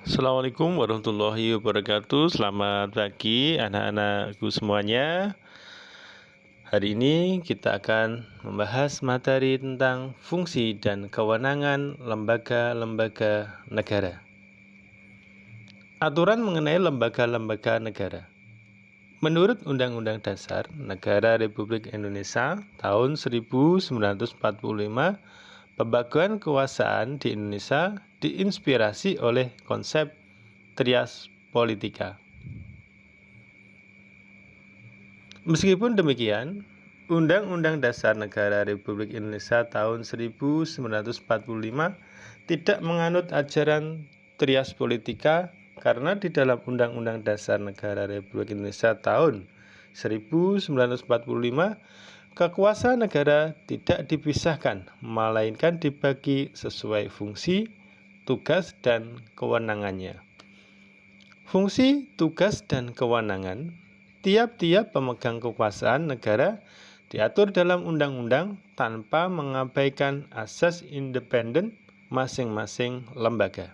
Assalamualaikum warahmatullahi wabarakatuh. Selamat pagi anak-anakku semuanya. Hari ini kita akan membahas materi tentang fungsi dan kewenangan lembaga-lembaga negara. Aturan mengenai lembaga-lembaga negara. Menurut Undang-Undang Dasar Negara Republik Indonesia tahun 1945, pembagian kekuasaan di Indonesia diinspirasi oleh konsep trias politika. Meskipun demikian, Undang-Undang Dasar Negara Republik Indonesia tahun 1945 tidak menganut ajaran trias politika karena di dalam Undang-Undang Dasar Negara Republik Indonesia tahun 1945 kekuasaan negara tidak dipisahkan, melainkan dibagi sesuai fungsi, tugas, dan kewenangannya. Fungsi, tugas, dan kewenangan tiap-tiap pemegang kekuasaan negara diatur dalam undang-undang tanpa mengabaikan asas independen masing-masing lembaga.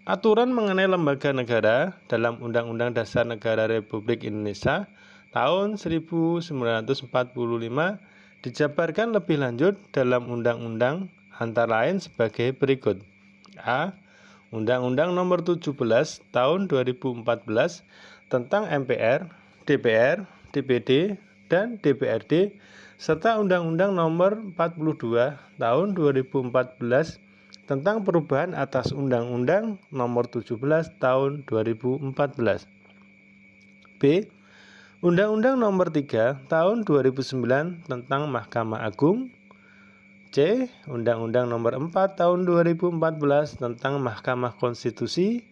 Aturan mengenai lembaga negara dalam Undang-Undang Dasar Negara Republik Indonesia tahun 1945 dijabarkan lebih lanjut dalam undang-undang antara lain sebagai berikut. A. Undang-Undang Nomor 17 Tahun 2014 tentang MPR, DPR, DPD, dan DPRD serta Undang-Undang Nomor 42 Tahun 2014 tentang perubahan atas Undang-Undang Nomor 17 Tahun 2014. B. Undang-Undang Nomor 3 Tahun 2009 tentang Mahkamah Agung. C. Undang-Undang Nomor 4 Tahun 2014 tentang Mahkamah Konstitusi.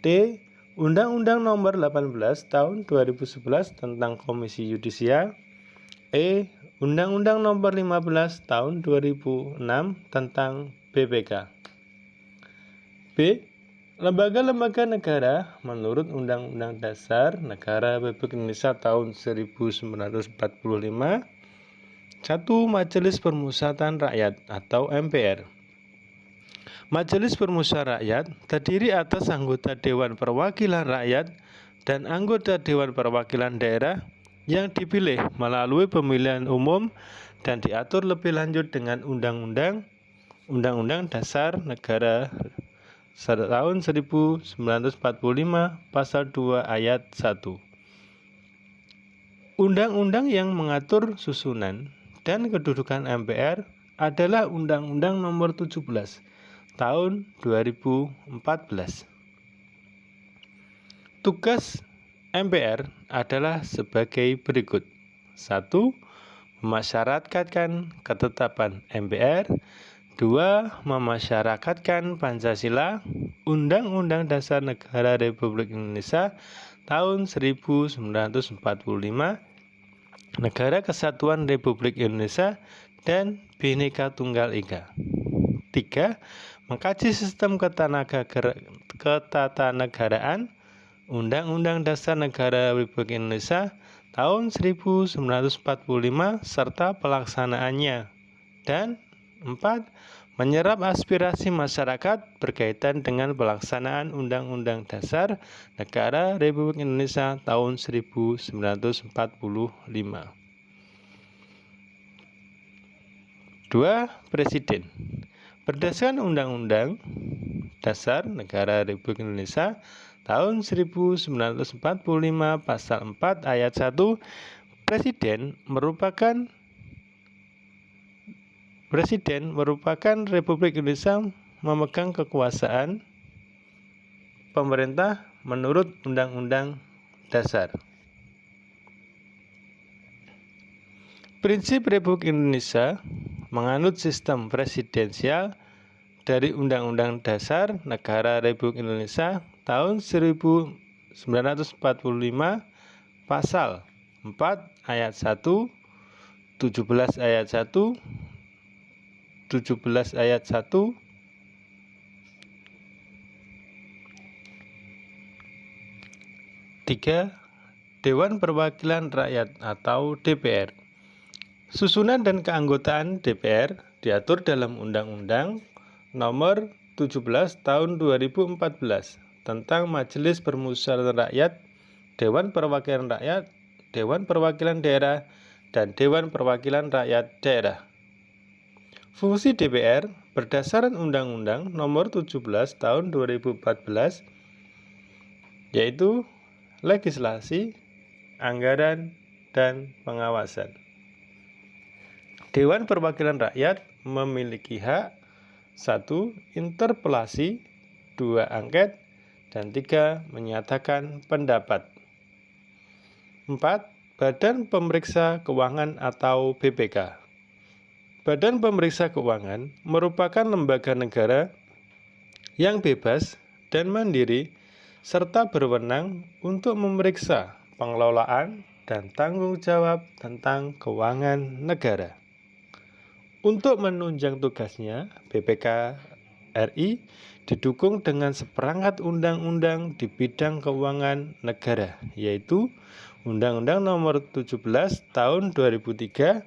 D. Undang-Undang Nomor 18 Tahun 2011 tentang Komisi Yudisial. E. Undang-Undang Nomor 15 Tahun 2006 tentang BPK. B. Lembaga-lembaga negara menurut Undang-Undang Dasar Negara Republik Indonesia tahun 1945. 1. Majelis Permusyawaratan Rakyat atau MPR. Majelis Permusyawaratan Rakyat terdiri atas anggota Dewan Perwakilan Rakyat dan anggota Dewan Perwakilan Daerah yang dipilih melalui pemilihan umum dan diatur lebih lanjut dengan Undang-Undang Dasar Negara tahun 1945 Pasal 2 Ayat 1. Undang-undang yang mengatur susunan dan kedudukan MPR adalah Undang-Undang Nomor 17 Tahun 2014. Tugas MPR adalah sebagai berikut. 1. Memasyarakatkan ketetapan MPR. 2. Memasyarakatkan Pancasila, Undang-Undang Dasar Negara Republik Indonesia tahun 1945, Negara Kesatuan Republik Indonesia, dan Bhinneka Tunggal Ika. 3. Mengkaji sistem ketatanegaraan, Undang-Undang Dasar Negara Republik Indonesia tahun 1945 serta pelaksanaannya. Dan 4. Menyerap aspirasi masyarakat berkaitan dengan pelaksanaan Undang-Undang Dasar Negara Republik Indonesia tahun 1945. 2. Presiden. Berdasarkan Undang-Undang Dasar Negara Republik Indonesia tahun 1945 Pasal 4 Ayat 1, Presiden merupakan Republik Indonesia memegang kekuasaan pemerintah menurut Undang-Undang Dasar. Prinsip Republik Indonesia menganut sistem presidensial dari Undang-Undang Dasar Negara Republik Indonesia tahun 1945 Pasal 4 Ayat 1, 17 Ayat 1, 17 Ayat 1, 3. Dewan Perwakilan Rakyat atau DPR. Susunan dan keanggotaan DPR diatur dalam Undang-Undang Nomor 17 tahun 2014 tentang Majelis Permusyawaratan Rakyat, Dewan Perwakilan Rakyat, Dewan Perwakilan Daerah, dan Dewan Perwakilan Rakyat Daerah. Fungsi DPR berdasarkan Undang-Undang Nomor 17 Tahun 2014 yaitu legislasi, anggaran, dan pengawasan. Dewan Perwakilan Rakyat memiliki hak 1. Interpelasi, 2. Angket, dan 3. Menyatakan pendapat. 4. Badan Pemeriksa Keuangan atau BPK. Badan Pemeriksa Keuangan merupakan lembaga negara yang bebas dan mandiri serta berwenang untuk memeriksa pengelolaan dan tanggung jawab tentang keuangan negara. Untuk menunjang tugasnya, BPK RI didukung dengan seperangkat undang-undang di bidang keuangan negara, yaitu Undang-Undang Nomor 17 Tahun 2003,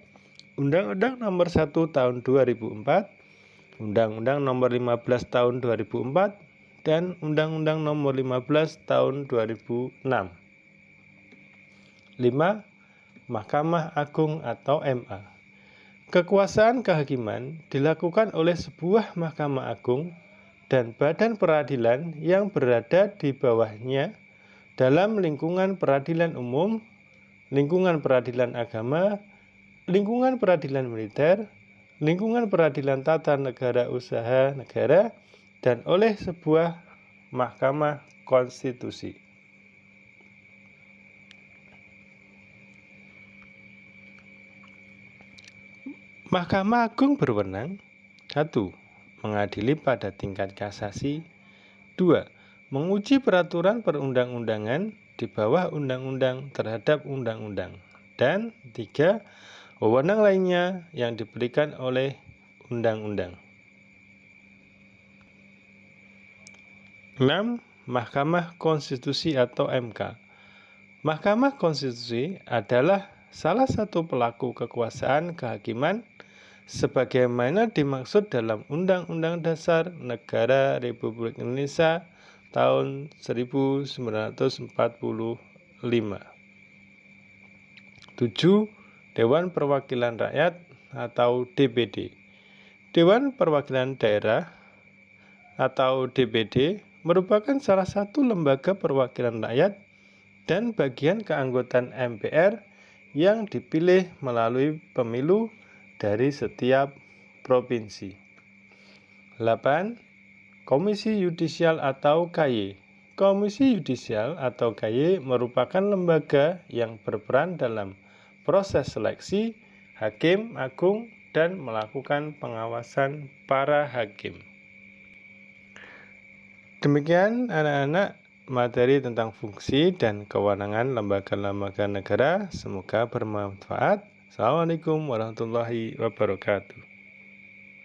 Undang-Undang Nomor 1 Tahun 2004, Undang-Undang Nomor 15 Tahun 2004, dan Undang-Undang Nomor 15 Tahun 2006. 5. Mahkamah Agung atau MA. Kekuasaan kehakiman dilakukan oleh sebuah Mahkamah Agung dan badan peradilan yang berada di bawahnya dalam lingkungan peradilan umum, lingkungan peradilan agama, lingkungan peradilan militer, lingkungan peradilan tata negara usaha negara, dan oleh sebuah Mahkamah Konstitusi. Mahkamah Agung berwenang 1. Mengadili pada tingkat kasasi, 2. Menguji peraturan perundang-undangan di bawah undang-undang terhadap undang-undang, dan 3. Wewenang lainnya yang diberikan oleh undang-undang. 6. Mahkamah Konstitusi atau MK. Mahkamah Konstitusi adalah salah satu pelaku kekuasaan kehakiman sebagaimana dimaksud dalam Undang-Undang Dasar Negara Republik Indonesia tahun 1945. 7. Dewan Perwakilan Rakyat atau DPD. Dewan Perwakilan Daerah atau DPD merupakan salah satu lembaga perwakilan rakyat dan bagian keanggotaan MPR yang dipilih melalui pemilu dari setiap provinsi. 8. Komisi Yudisial atau KY. Komisi Yudisial atau KY merupakan lembaga yang berperan dalam proses seleksi hakim agung dan melakukan pengawasan para hakim. Demikian anak-anak materi tentang fungsi dan kewenangan lembaga-lembaga negara. Semoga bermanfaat. Assalamualaikum warahmatullahi wabarakatuh.